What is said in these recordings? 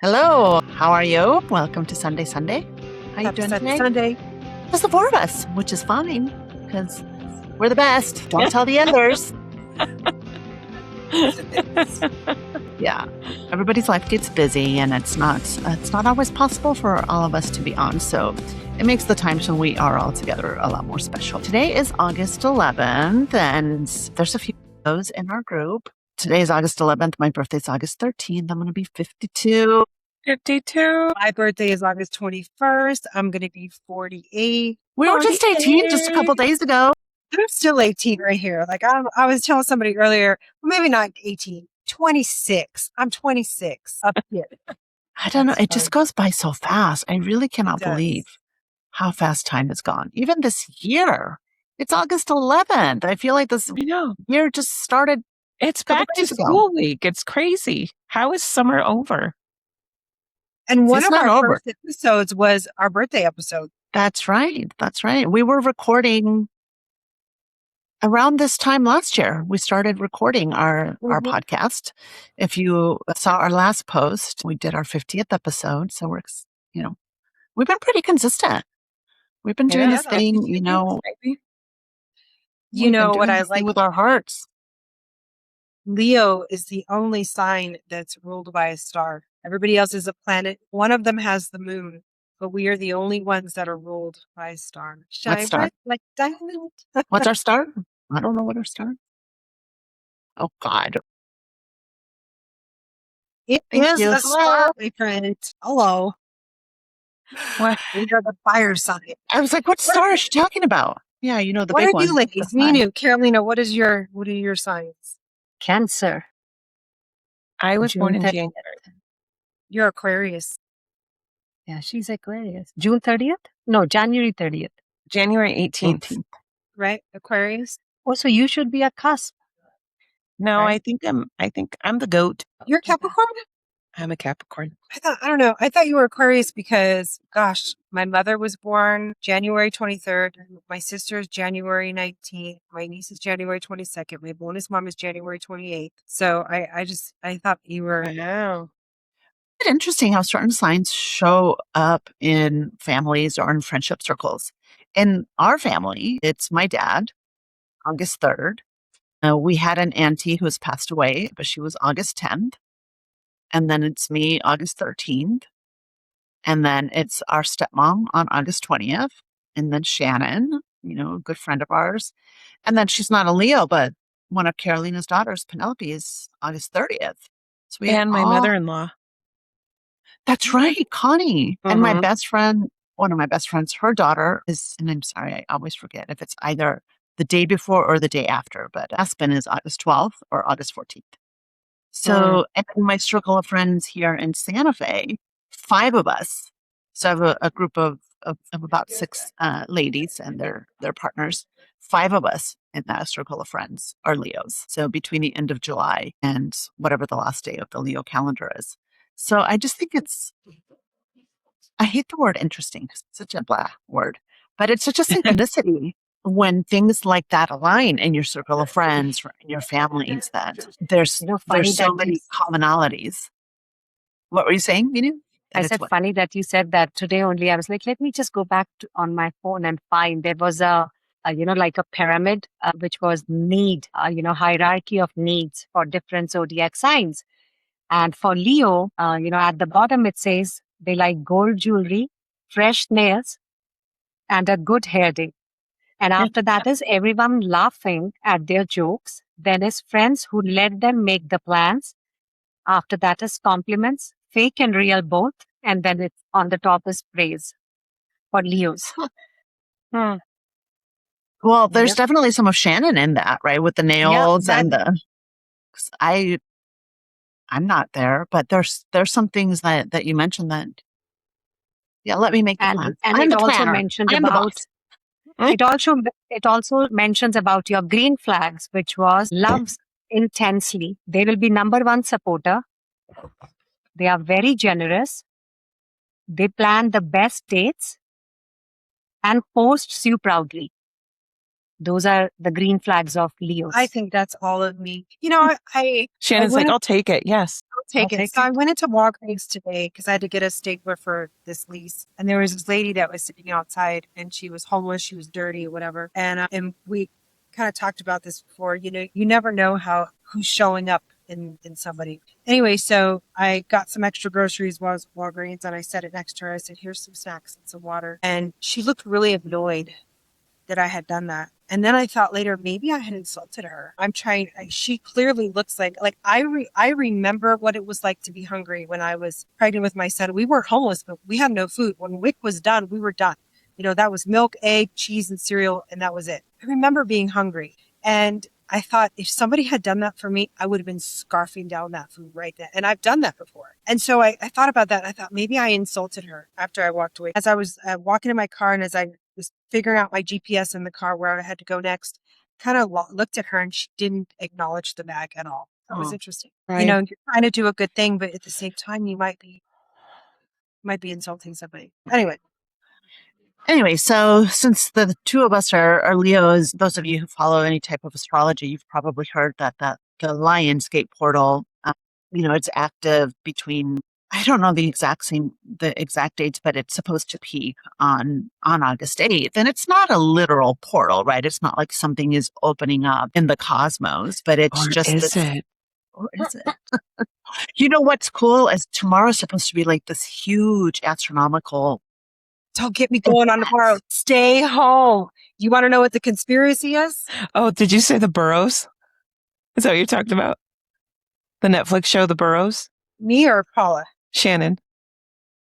Hello, how are you? Welcome to Sunday Sunday. How you Happy doing Sunday today? Sunday. Just the four of us, which is fine because we're the best. Don't tell the others. Yeah, everybody's life gets busy, and it's not always possible for all of us to be on. So it makes the times when we are all together a lot more special. Today is August 11th, and there's a few of those in our group. Today is August 11th. My birthday's August 13th. I'm going to be 52. 52. My birthday is August 21st. I'm going to be 48. We were just 18 just a couple days ago. I'm still 18 right here. Like I was telling somebody earlier, well, maybe not 18, 26. I'm 26 up here. I don't know. That's It just goes by so fast. I really cannot It does. believe how fast time has gone. Even this year, it's August 11th. I feel like this I know. year just started. It's Couple back to days ago. school week. It's crazy. How is summer over? And one It's of not our over. first episodes was our birthday episode. That's right. That's right. We were recording around this time last year. We started recording our Mhm. podcast. If you saw our last post, we did our 50th episode. So we've been pretty consistent. We've been doing this Yeah. thing, Maybe. You we've know been what doing I this thing like? with our hearts. Leo is the only sign that's ruled by a star. Everybody else is a planet. One of them has the moon, but we are the only ones that are ruled by a star. Shine star? bright like diamond. What's our star? I don't know what our star. Oh God. It Thank is you. the Hello. star, my friend. Hello. What? We are the fire sign. I was like, what star is she talking about? Yeah, the What big are one. you ladies? The sign. Ninu, Carolina, what are your signs? Cancer. I was born in June January. You're Aquarius. Yeah, she's Aquarius. June 30th? No, January 30th. January 18th. 18th. Right? Aquarius. Oh, so you should be a cusp. No, Right. I think I'm the goat. You're Capricorn? I'm a Capricorn. I don't know. I thought you were Aquarius because, gosh, my mother was born January 23rd. My sister is January 19th. My niece is January 22nd. My bonus mom is January 28th. So I thought you were. Wow. It's interesting how certain signs show up in families or in friendship circles. In our family, it's my dad, August 3rd. We had an auntie who has passed away, but she was August 10th. And then it's me, August 13th. And then it's our stepmom on August 20th. And then Shannon, a good friend of ours. And then she's not a Leo, but one of Carolina's daughters, Penelope, is August 30th. So we And my all- mother-in-law. That's right, Connie. And my Mhm. best friend, one of my best friends, her daughter is, and I'm sorry, I always forget if it's either the day before or the day after, but Aspen is August 12th or August 14th. So, and in my circle of friends here in Santa Fe, 5 of us. So I have a group of about 6 ladies and their partners. 5 of us in that circle of friends are Leos. So between the end of July and whatever the last day of the Leo calendar is. So I just think I hate the word interesting because it's such a blah word, but it's such a synchronicity when things like that align in your circle of friends or in your families that there's Funny there's so that many you- commonalities. What were you saying, Minu? I said funny that you said that today only. I was like, let me just go back on my phone and find there was like a pyramid, which was need, hierarchy of needs for different zodiac signs. And for Leo, at the bottom it says they like gold jewelry, fresh nails, and a good hair day. And after that is everyone laughing at their jokes. Then is friends who let them make the plans. After that is compliments, fake and real both. And then it's on the top is praise for Leos. Well, there's Yep. definitely some of Shannon in that, right? With the nails and the. 'Cause I'm not there, but there's some things that you mentioned that. Yeah, let me make the plan. And I'm it the also planner. mentioned I'm the about boss. it also mentions about your green flags, which was loves intensely. They will be number one supporter. They are very generous. They plan the best dates and posts you proudly. Those are the green flags of Leos. I think that's all of me. You know, I Shannon's like, wouldn't- I'll take it. Yes. take I'll it. take So I it. went into Walgreens today because I had to get a stapler for this lease. And there was this lady that was sitting outside and she was homeless. She was dirty or whatever. And we kind of talked about this before. You know, you never know who's showing up in somebody. Anyway, so I got some extra groceries while I was at Walgreens and I set it next to her. I said, here's some snacks and some water. And she looked really annoyed that I had done that. And then I thought later, maybe I had insulted her. She clearly looks like I remember what it was like to be hungry when I was pregnant with my son. We weren't homeless, but we had no food. When WIC was done, we were done. You know, that was milk, egg, cheese, and cereal, and that was it. I remember being hungry. And I thought if somebody had done that for me, I would have been scarfing down that food right then. And I've done that before. And so I thought about that. And I thought maybe I insulted her after I walked away. As I was walking in my car and as I was figuring out my GPS in the car where I had to go next, kind of looked at her and she didn't acknowledge the bag at all. That was interesting. Right. You know, you're trying to do a good thing, but at the same time, you might be insulting somebody. Anyway, so since the two of us are Leos, those of you who follow any type of astrology, you've probably heard that the Lionsgate portal, it's active between, I don't know the exact dates, but it's supposed to peak on August 8th. And it's not a literal portal, right? It's not like something is opening up in the cosmos, but it's Or just is it? Or is it? You know what's cool is tomorrow's supposed to be like this huge astronomical. Don't get me going on tomorrow. Stay home. You want to know what the conspiracy is? Oh, did you say the Burrows? Is that what you're talking about? The Netflix show, The Burrows? Me or Paula? Shannon.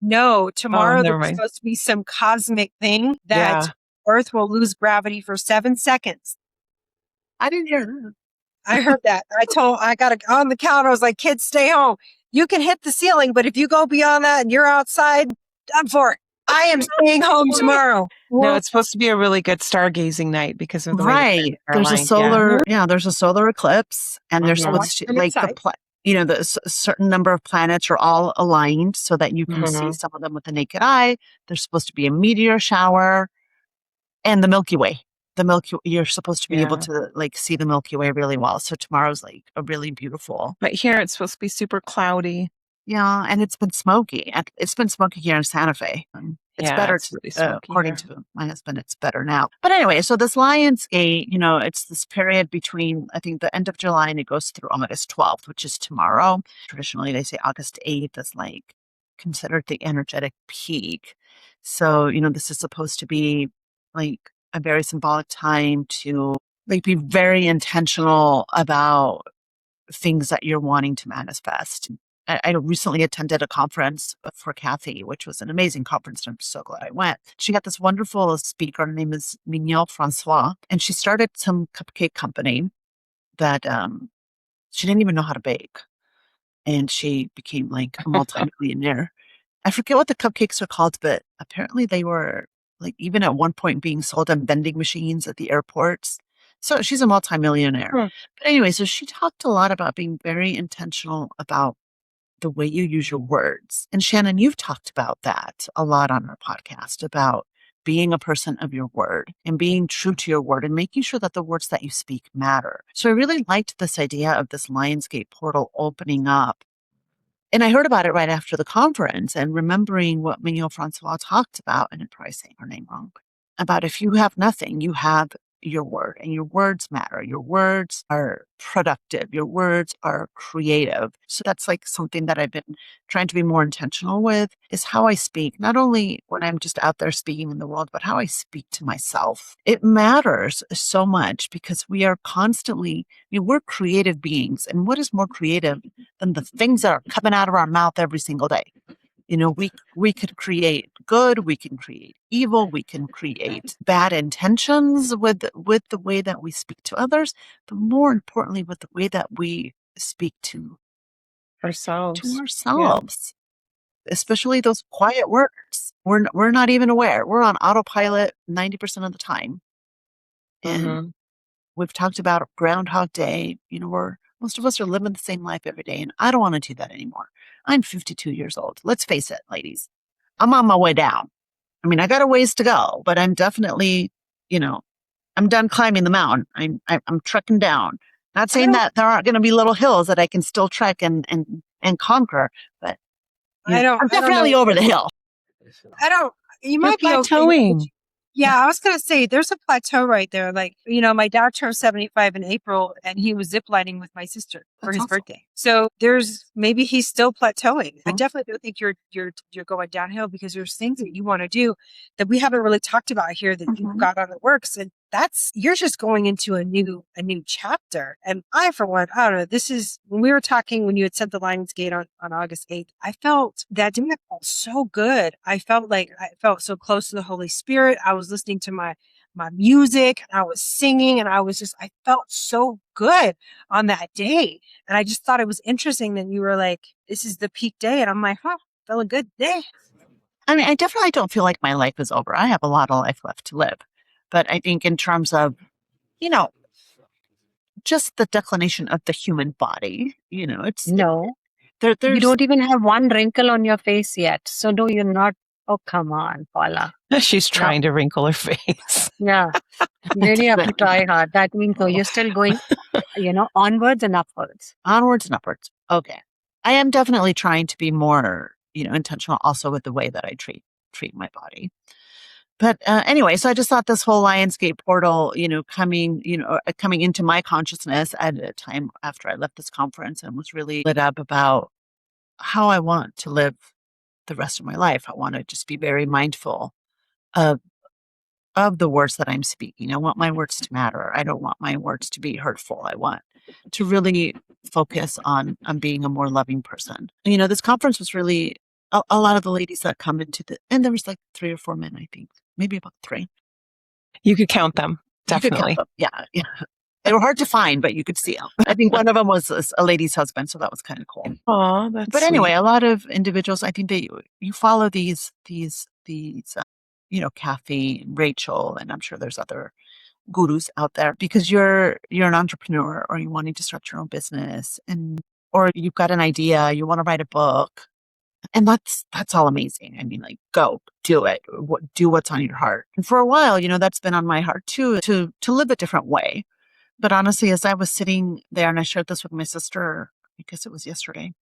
No, tomorrow never there's mind. supposed to be some cosmic thing that Yeah. Earth will lose gravity for 7 seconds. I didn't hear that. I heard that. I got on the counter. I was like, kids, stay home. You can hit the ceiling, but if you go beyond that and you're outside, done for it. I am staying home tomorrow. No, it's supposed to be a really good stargazing night because of the way the Right. planets are There's a aligned. solar, there's a solar eclipse, and they're Mhm. supposed to I'm like excited. the certain number of planets are all aligned so that you can see Mhm. some of them with the naked eye. There's supposed to be a meteor shower, and the Milky Way. You're supposed to be able Yeah. to like see the Milky Way really well. So tomorrow's like a really beautiful. But here it's supposed to be super cloudy. Yeah, and it's been smoky. It's been smoky here in Santa Fe. It's Yeah, better, it's really smoky according here. to my husband, it's better now. But anyway, so this Lionsgate, it's this period between, I think, the end of July and it goes through August 12th, which is tomorrow. Traditionally, they say August 8th is like considered the energetic peak. So, this is supposed to be like a very symbolic time to like be very intentional about things that you're wanting to manifest. I recently attended a conference for Kathy, which was an amazing conference. And I'm so glad I went. She got this wonderful speaker. Her name is Mignol Francois, and she started some cupcake company that she didn't even know how to bake. And she became like a multimillionaire. I forget what the cupcakes are called, but apparently they were like even at one point being sold on vending machines at the airports. So she's a multimillionaire. Hmm. But anyway, so she talked a lot about being very intentional about the way you use your words. And Shannon, you've talked about that a lot on our podcast about being a person of your word and being true to your word and making sure that the words that you speak matter. So I really liked this idea of this Lionsgate portal opening up. And I heard about it right after the conference and remembering what Mignon Francois talked about, and I'm probably saying her name wrong, about if you have nothing, you have your word, and your words matter. Your words are productive. Your words are creative. So that's like something that I've been trying to be more intentional with is how I speak, not only when I'm just out there speaking in the world, but how I speak to myself. It matters so much because we are constantly, we're creative beings. And what is more creative than the things that are coming out of our mouth every single day? We could create good, we can create evil, we can create bad intentions with the way that we speak to others, but more importantly, with the way that we speak to Ourselves. especially those quiet words. We're not even aware. We're on autopilot 90% of the time, and Mhm. we've talked about Groundhog Day. Most of us are living the same life every day, and I don't want to do that anymore. I'm 52 years old. Let's face it, ladies. I'm on my way down. I mean, I got a ways to go, but I'm definitely, I'm done climbing the mountain. I'm trekking down. Not saying that there aren't going to be little hills that I can still trek and and conquer. But I don't I'm I don't definitely know. over the hill. You You're might be okay. plateauing. Yeah, I was going to say there's a plateau right there. Like, my dad turned 75 in April and he was ziplining with my sister for That's his awesome. birthday. So maybe he's still plateauing. I Mhm. definitely don't think you're going downhill, because there's things that you want to do that we haven't really talked about here that you've Mhm. got on the works. And you're just going into a new chapter. And I, for one, I don't know, this is when we were talking, when you had sent the Lionsgate on August 8th, I felt that day felt so good. I felt so close to the Holy Spirit. I was listening to my music, and I was singing, and I felt so good on that day. And I just thought it was interesting that you were like, this is the peak day. And I'm like, feeling good day. I mean, I definitely don't feel like my life is over. I have a lot of life left to live. But I think in terms of, just the declination of the human body, No, you there's don't even have one wrinkle on your face yet. So no, you're not. Oh, come on, Paula. She's trying to wrinkle her face. Yeah, you really have to try hard. That means no, you're still going, onwards and upwards. onwards and upwards. Okay. I am definitely trying to be more, intentional also with the way that I treat my body. But anyway, so I just thought this whole Lionsgate portal, coming into my consciousness at a time after I left this conference and was really lit up about how I want to live the rest of my life. I want to just be very mindful of the words that I'm speaking. I want my words to matter. I don't want my words to be hurtful. I want to really focus on being a more loving person. This conference was really a lot of the ladies that come and there was like 3 or 4 men, I think, maybe about 3. You could count them. You could count Definitely. them. Yeah. They were hard to find, but you could see them. I think one of them was a lady's husband, so that was kind of cool. Aw, that's But sweet. anyway, a lot of individuals, I think that you follow these, Kathy, Rachel, and I'm sure there's other gurus out there because you're an entrepreneur or you're wanting to start your own business or you've got an idea, you want to write a book. And that's all amazing. I mean, like, go do it. Do what's on your heart. And for a while, that's been on my heart too, to live a different way. But honestly, as I was sitting there and I shared this with my sister, I guess it was yesterday,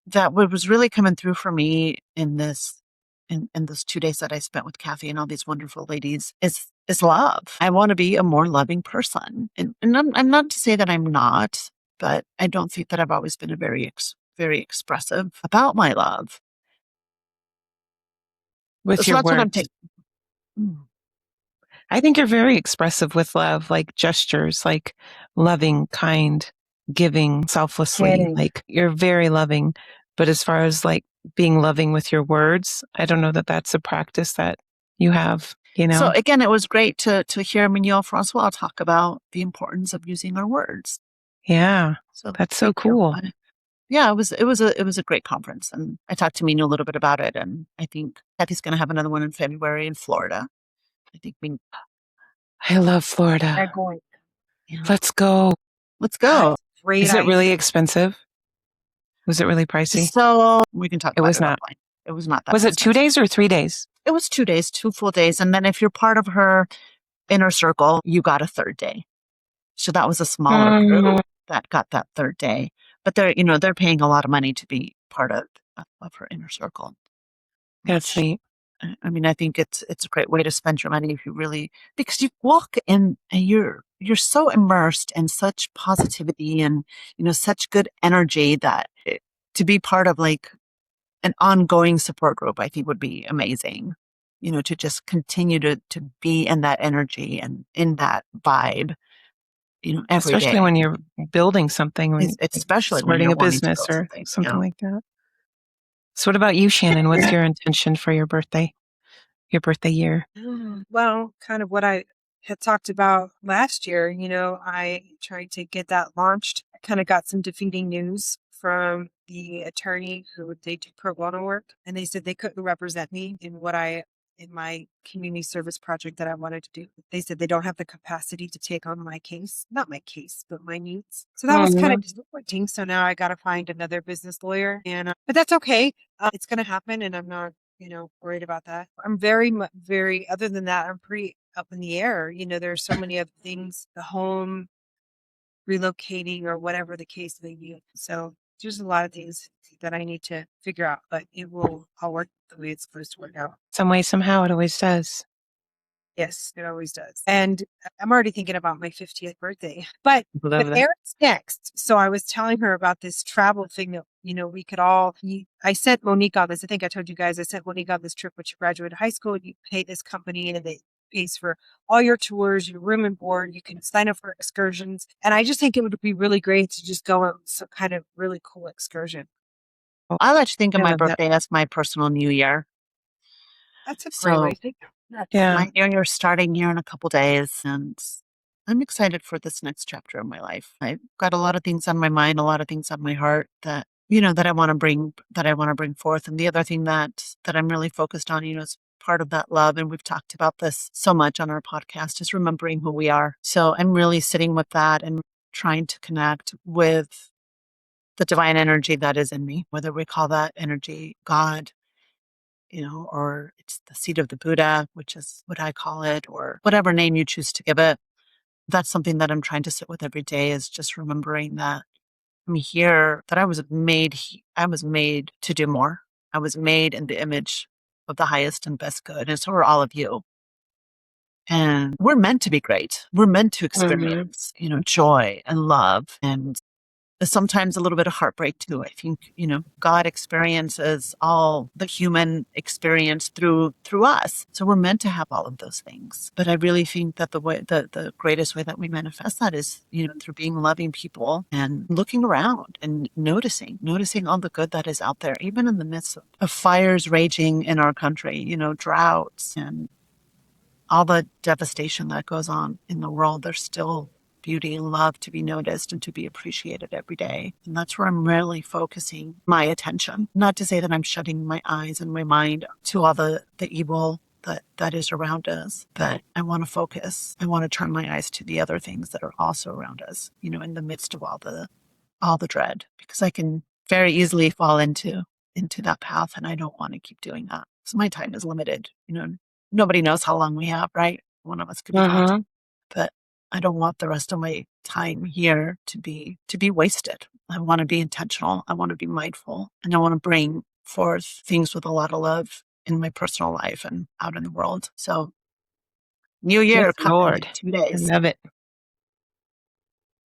that what was really coming through for me in those 2 days that I spent with Kathy and all these wonderful ladies is love. I want to be a more loving person. And I'm not to say that I'm not, but I don't think that I've always been a very expressive about my love. With So your that's what I'm words. taking. Mm. I think you're very expressive with love, like gestures, like loving, kind, giving selflessly. Caring. Like you're very loving. But as far as like being loving with your words, I don't know that that's a practice that you have, So again, it was great to hear Mignon Francois talk about the importance of using our words. Yeah, So that's so thank you. cool. Yeah, it was a great conference, and I talked to Mignon a little bit about it, and I think Kathy's going to have another one in February in Florida. I think I love Florida. They're going. Let's go. let's go. Great. Is it really expensive? Was it really pricey? So we can talk It about was it not. offline. It was not that. Was it 2 days or 3 days? It was 2 days, 2 full days, and then if you're part of her inner circle, you got a third day. So that was a smaller group that got that third day, but they're paying a lot of money to be part of her inner circle. That's which, neat. I mean, I think it's a great way to spend your money if you really, because you walk in and you're so immersed in such positivity and such good energy that to be part of like an ongoing support group, I think would be amazing. To just continue to be in that energy and in that vibe, every Especially day. when you're building something, Especially when starting you're a wanting to business build or something yeah. like that. So what about you, Shannon? What's your intention for your birthday year? Well, kind of what I had talked about last year. I tried to get that launched. I kind of got some defeating news from the attorney who they do pro bono work, and they said they couldn't represent me in my community service project that I wanted to do. They said they don't have the capacity to take on my case, not my case, but my needs. So that was kind of disappointing. So now I got to find another business lawyer, but that's okay. It's going to happen, and I'm not worried about that. I'm very, other than that, I'm pretty up in the air. There's so many other things, the home, relocating, or whatever the case may be. So There's a lot of things that I need to figure out, but I'll work the way it's supposed to work out. Some way, somehow, it always does. Yes, it always does. And I'm already thinking about my 50th birthday. But Love that. Erin's next. So I was telling her about this travel thing that, we could all, I sent Monique on this. I think I told you guys, I sent Monique on this trip when she graduated high school. And you pay this company and it pays for all your tours, your room and board. You can sign up for excursions. And I just think it would be really great to just go on some kind of really cool excursion. I like to think of I my love that. birthday as my personal new year. That's a great way So to think. Yeah. my new year starting here in a couple days, and I'm excited for this next chapter of my life. I've got a lot of things on my mind, a lot of things on my heart that that I want to bring forth. And the other thing that I'm really focused on, is part of that love. And we've talked about this so much on our podcast, is remembering who we are. So I'm really sitting with that and trying to connect with the divine energy that is in me, whether we call that energy God, or it's the seed of the Buddha, which is what I call it, or whatever name you choose to give it. That's something that I'm trying to sit with every day, is just remembering that I'm here, that I was made to do more. I was made in the image of the highest and best good. And so are all of you. And we're meant to be great. We're meant to experience, joy and love, and sometimes a little bit of heartbreak too. I think, God experiences all the human experience through us. So we're meant to have all of those things. But I really think that the greatest way that we manifest that is, through being loving people and looking around and noticing all the good that is out there, even in the midst of fires raging in our country, droughts and all the devastation that goes on in the world. There's still beauty and love to be noticed and to be appreciated every day. And that's where I'm really focusing my attention. Not to say that I'm shutting my eyes and my mind to all the evil that is around us, but I want to focus. I want to turn my eyes to the other things that are also around us, in the midst of all the dread, because I can very easily fall into that path, and I don't want to keep doing that. So my time is limited. Nobody knows how long we have, right? One of us could be gone, but I don't want the rest of my time here to be wasted. I want to be intentional. I want to be mindful, and I want to bring forth things with a lot of love in my personal life and out in the world. So, New Year Yes, coming Lord. in 2 I days. love it.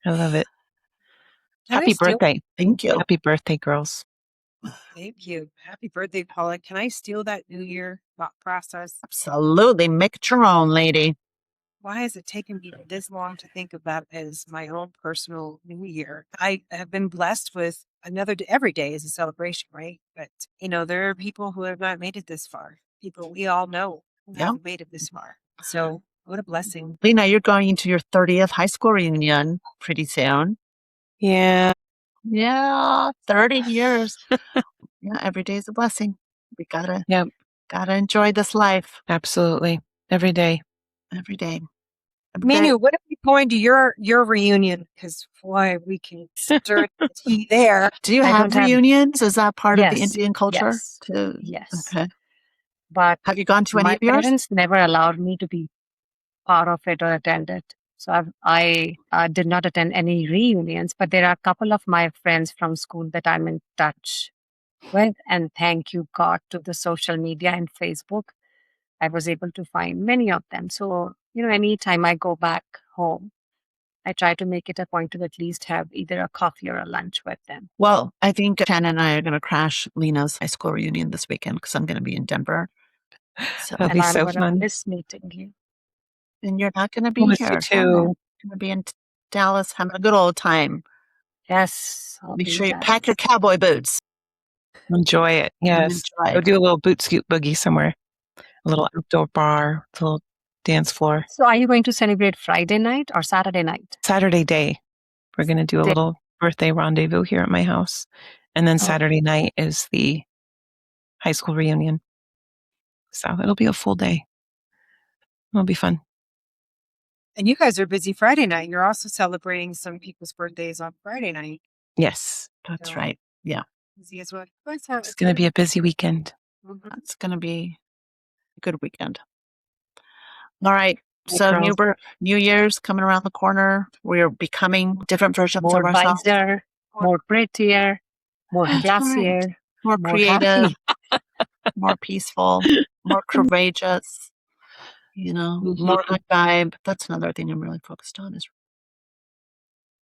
I love it. Can I Happy steal- birthday. Thank you. Happy birthday, girls. Thank you. Happy birthday, Paula. Can I steal that New Year thought process? Absolutely. Make it your own, lady. Why has it taken me this long to think of that as my own personal New Year? I have been blessed with another day. Every day is a celebration, right? But, there are people who have not made it this far. People we all know who Yeah. haven't made it this far. So what a blessing. Lena, you're going to your 30th high school reunion pretty soon. Yeah. Yeah, 30 years. Yeah, every day is a blessing. We gotta enjoy this life Absolutely. Every day. every day. Minu, what if we going to your reunion? Because boy, we can stir the tea there. Do you I have don't have- reunions? Is that part of the Yes, Indian culture? yes, yes. Okay. But Have you gone to any my of yours? parents never allowed me to be part of it or attend it. So I did not attend any reunions, but there are a couple of my friends from school that I'm in touch with. And thank you, God, to the social media and Facebook, I was able to find many of them. So, anytime I go back home, I try to make it a point to at least have either a coffee or a lunch with them. Well, I think Shannon and I are going to crash Lena's high school reunion this weekend because I'm going to be in Denver. So, That'll And be I'm so going to fun. miss meeting you. and you're not going to be Miss you here. too. Going to be in Dallas having a good old time. Yes. I'll Make be sure you there. pack your cowboy boots. Enjoy it. Yes. enjoy Go it. do a little boot scoot boogie somewhere. A little outdoor bar, a little dance floor. So are you going to celebrate Friday night or Saturday night? Saturday day, we're going to do a Day. little birthday rendezvous here at my house. And then Oh. Saturday night is the high school reunion. So it'll be a full day. It'll be fun. And you guys are busy Friday night. You're also celebrating some people's birthdays on Friday night. Yes. That's So- right. Yeah. Busy as well. It's going to be a busy weekend. Mhm. It's going to be a good weekend. All right. Hey, So girls. New Year's coming around the corner. We're becoming different versions More of ourselves. wiser, more prettier. more That's right. classier, More more creative, happy. more peaceful, more courageous, more high vibe. That's another thing I'm really focused on is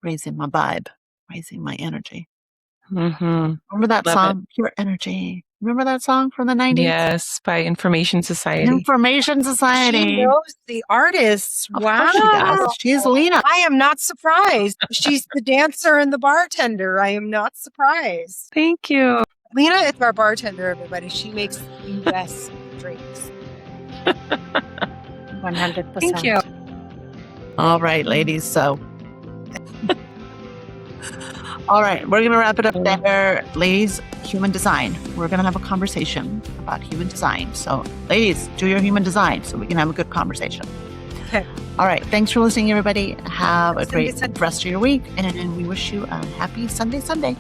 raising my vibe, raising my energy. Mm-hmm. Remember that Love it. song, Pure Energy? Remember that song from the 90s? Yes, by Information Society. Information She Society. knows the artists. Of Wow. course she does. She's Lena. I am not surprised. She's the dancer and the bartender. I am not surprised. Thank you. Lena is our bartender, everybody. She makes the best drinks. 100%. Thank you. All right, ladies. So, all right, we're going to wrap it up there. Ladies, human design. We're going to have a conversation about human design. So, ladies, do your human design so we can have a good conversation. Okay. All right. Thanks for listening, everybody. Have a Sunday great Sunday. rest of your week. And we wish you a happy Sunday Sunday.